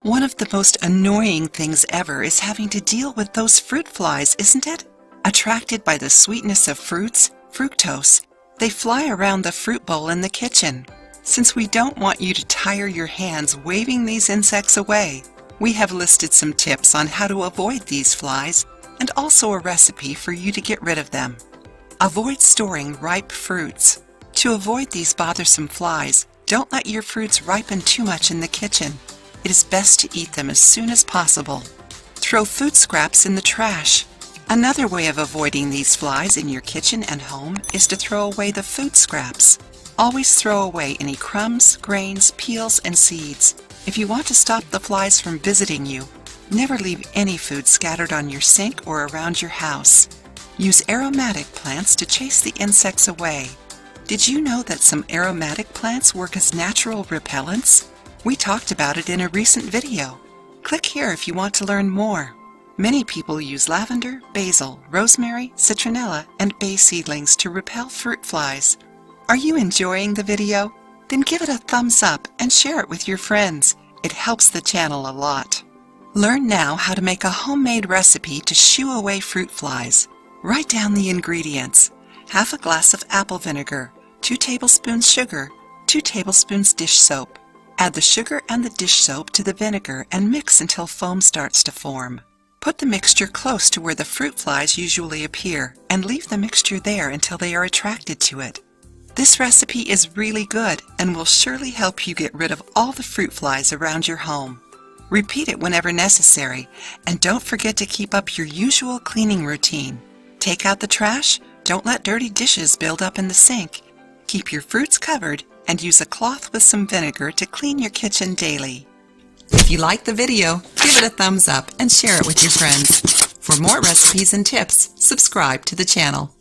One of the most annoying things ever is having to deal with those fruit flies, isn't it? Attracted by the sweetness of fruits, fructose, they fly around the fruit bowl in the kitchen. Since we don't want you to tire your hands waving these insects away, we have listed some tips on how to avoid these flies and also a recipe for you to get rid of them. Avoid storing ripe fruits. To avoid these bothersome flies, don't let your fruits ripen too much in the kitchen. It is best to eat them as soon as possible. Throw food scraps in the trash. Another way of avoiding these flies in your kitchen and home is to throw away the food scraps. Always throw away any crumbs, grains, peels, and seeds. If you want to stop the flies from visiting you, never leave any food scattered on your sink or around your house. Use aromatic plants to chase the insects away. Did you know that some aromatic plants work as natural repellents? We talked about it in a recent video. Click here if you want to learn more. Many people use lavender, basil, rosemary, citronella, and bay seedlings to repel fruit flies. Are you enjoying the video? Then give it a thumbs up and share it with your friends. It helps the channel a lot. Learn now how to make a homemade recipe to shoo away fruit flies. Write down the ingredients. Half a glass of apple vinegar, 2 tablespoons sugar, 2 tablespoons dish soap. Add the sugar and the dish soap to the vinegar and mix until foam starts to form. Put the mixture close to where the fruit flies usually appear and leave the mixture there until they are attracted to it. This recipe is really good and will surely help you get rid of all the fruit flies around your home. Repeat it whenever necessary, and don't forget to keep up your usual cleaning routine. Take out the trash, don't let dirty dishes build up in the sink. Keep your fruits covered and use a cloth with some vinegar to clean your kitchen daily. If you liked the video, give it a thumbs up and share it with your friends. For more recipes and tips, subscribe to the channel.